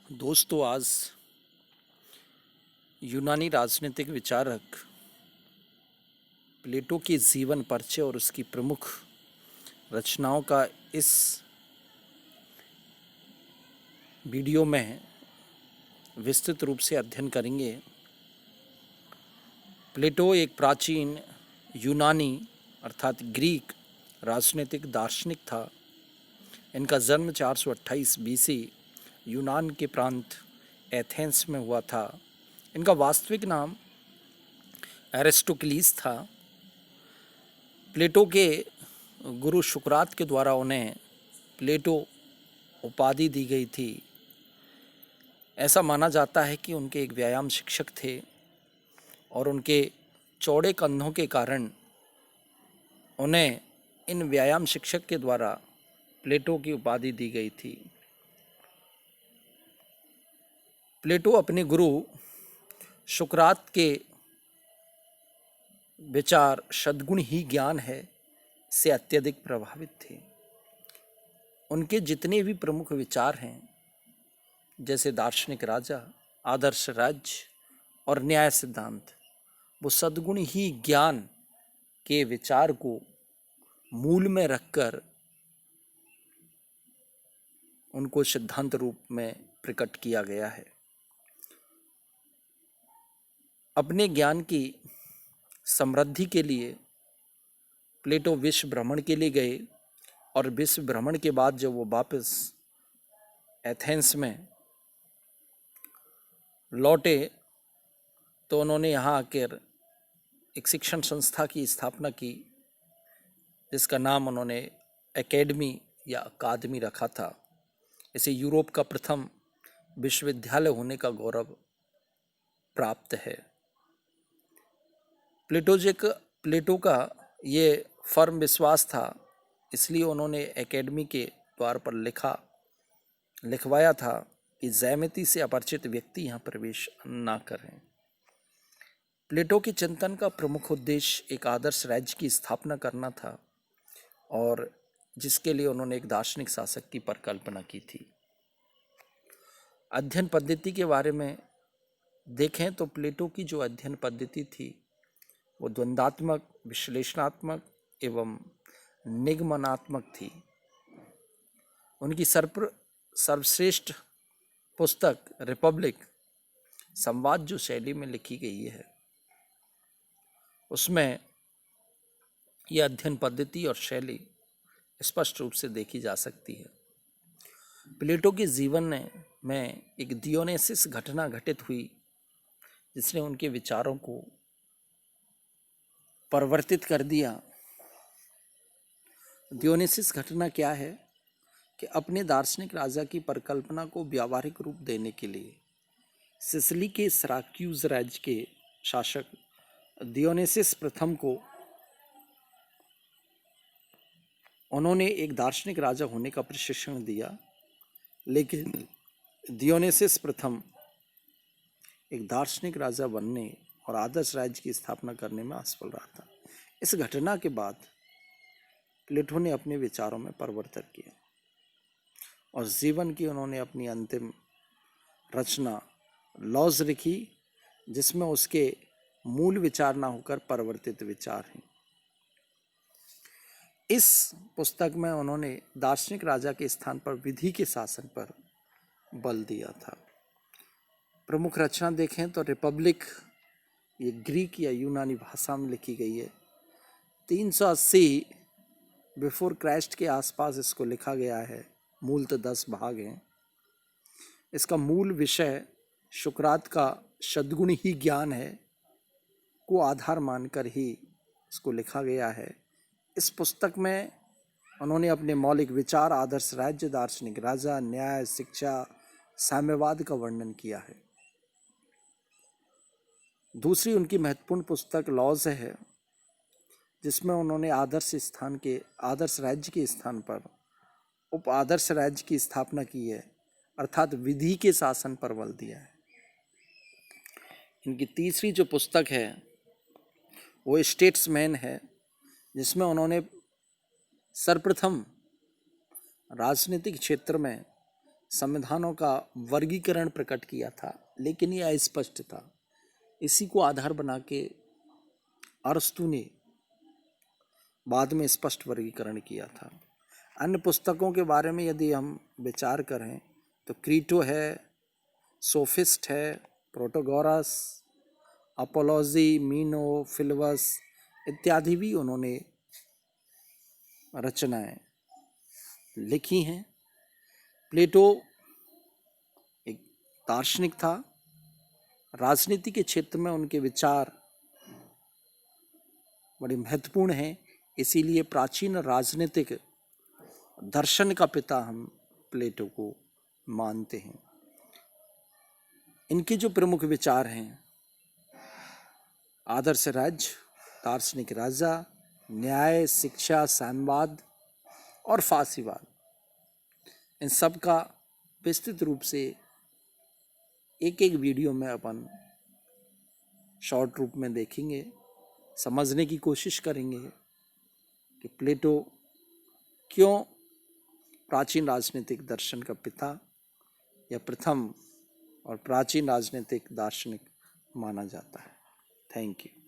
दोस्तों, आज यूनानी राजनीतिक विचारक प्लेटो के जीवन परिचय और उसकी प्रमुख रचनाओं का इस वीडियो में विस्तृत रूप से अध्ययन करेंगे। प्लेटो एक प्राचीन यूनानी अर्थात ग्रीक राजनीतिक दार्शनिक था। इनका जन्म 428 बीसी यूनान के प्रांत एथेंस में हुआ था। इनका वास्तविक नाम एरिस्टोक्लीस था। प्लेटो के गुरु सुकरात के द्वारा उन्हें प्लेटो उपाधि दी गई थी। ऐसा माना जाता है कि उनके एक व्यायाम शिक्षक थे और उनके चौड़े कंधों के कारण उन्हें इन व्यायाम शिक्षक के द्वारा प्लेटो की उपाधि दी गई थी। प्लेटो अपने गुरु सुकरात के विचार सद्गुण ही ज्ञान है से अत्यधिक प्रभावित थे। उनके जितने भी प्रमुख विचार हैं, जैसे दार्शनिक राजा, आदर्श राज्य और न्याय सिद्धांत, वो सद्गुण ही ज्ञान के विचार को मूल में रखकर उनको सिद्धांत रूप में प्रकट किया गया है। अपने ज्ञान की समृद्धि के लिए प्लेटो विश्व भ्रमण के लिए गए और विश्व भ्रमण के बाद जब वो वापस एथेंस में लौटे तो उन्होंने यहाँ आकर एक शिक्षण संस्था की स्थापना की, जिसका नाम उन्होंने एकेडमी या अकादमी रखा था। इसे यूरोप का प्रथम विश्वविद्यालय होने का गौरव प्राप्त है। प्लेटो का ये फर्म विश्वास था, इसलिए उन्होंने एकेडमी के द्वार पर लिखवाया था कि ज्यामिति से अपरिचित व्यक्ति यहाँ प्रवेश ना करें। प्लेटो के चिंतन का प्रमुख उद्देश्य एक आदर्श राज्य की स्थापना करना था और जिसके लिए उन्होंने एक दार्शनिक शासक की परिकल्पना की थी। अध्ययन पद्धति के बारे में देखें तो प्लेटो की जो अध्ययन पद्धति थी वो द्वंद्वात्मक, विश्लेषणात्मक एवं निगमनात्मक थी। उनकी सर्वश्रेष्ठ पुस्तक रिपब्लिक संवाद जो शैली में लिखी गई है, उसमें यह अध्ययन पद्धति और शैली स्पष्ट रूप से देखी जा सकती है। प्लेटो के जीवन में एक दियोनेसिस घटना घटित हुई जिसने उनके विचारों को परिवर्तित कर दिया। दियोनेसिस घटना क्या है कि अपने दार्शनिक राजा की परिकल्पना को व्यावहारिक रूप देने के लिए सिसिली के सिराक्यूज राज्य के शासक दियोनेसिस प्रथम को उन्होंने एक दार्शनिक राजा होने का प्रशिक्षण दिया, लेकिन दियोनेसिस प्रथम एक दार्शनिक राजा बनने और आदर्श राज्य की स्थापना करने में असफल रहा था। इस घटना के बाद प्लेटो ने अपने विचारों में परिवर्तन किया और जीवन की उन्होंने अपनी अंतिम रचना लॉज लिखी, जिसमें उसके मूल विचार ना होकर परिवर्तित विचार हैं। इस पुस्तक में उन्होंने दार्शनिक राजा के स्थान पर विधि के शासन पर बल दिया था। प्रमुख रचना देखें तो रिपब्लिक ये ग्रीक या यूनानी भाषा में लिखी गई है। 380 बिफोर क्राइस्ट के आसपास इसको लिखा गया है। मूलतः 10 भाग हैं। इसका मूल विषय सुकरात का सद्गुण ही ज्ञान है को आधार मानकर ही इसको लिखा गया है। इस पुस्तक में उन्होंने अपने मौलिक विचार, आदर्श राज्य, दार्शनिक राजा, न्याय, शिक्षा, साम्यवाद का वर्णन किया है। दूसरी उनकी महत्वपूर्ण पुस्तक लॉज है, जिसमें उन्होंने आदर्श राज्य के स्थान पर उप आदर्श राज्य की स्थापना की है, अर्थात विधि के शासन पर बल दिया है। इनकी तीसरी जो पुस्तक है वो स्टेट्समैन है, जिसमें उन्होंने सर्वप्रथम राजनीतिक क्षेत्र में संविधानों का वर्गीकरण प्रकट किया था, लेकिन ये अस्पष्ट था। इसी को आधार बना के अरस्तु ने बाद में स्पष्ट वर्गीकरण किया था। अन्य पुस्तकों के बारे में यदि हम विचार करें तो क्रीटो है, सोफिस्ट है, प्रोटोगोरस, अपोलॉजी, मीनो, फिलवस इत्यादि भी उन्होंने रचनाएं लिखी हैं। प्लेटो एक दार्शनिक था। राजनीति के क्षेत्र में उनके विचार बड़े महत्वपूर्ण हैं, इसीलिए प्राचीन राजनीतिक दर्शन का पिता हम प्लेटो को मानते हैं। इनके जो प्रमुख विचार हैं, आदर्श राज्य, दार्शनिक राजा, न्याय, शिक्षा, साम्यवाद और फासीवाद, इन सब का विस्तृत रूप से एक एक वीडियो में अपन शॉर्ट रूप में देखेंगे, समझने की कोशिश करेंगे कि प्लेटो क्यों प्राचीन राजनीतिक दर्शन का पिता या प्रथम और प्राचीन राजनीतिक दार्शनिक माना जाता है। Thank you.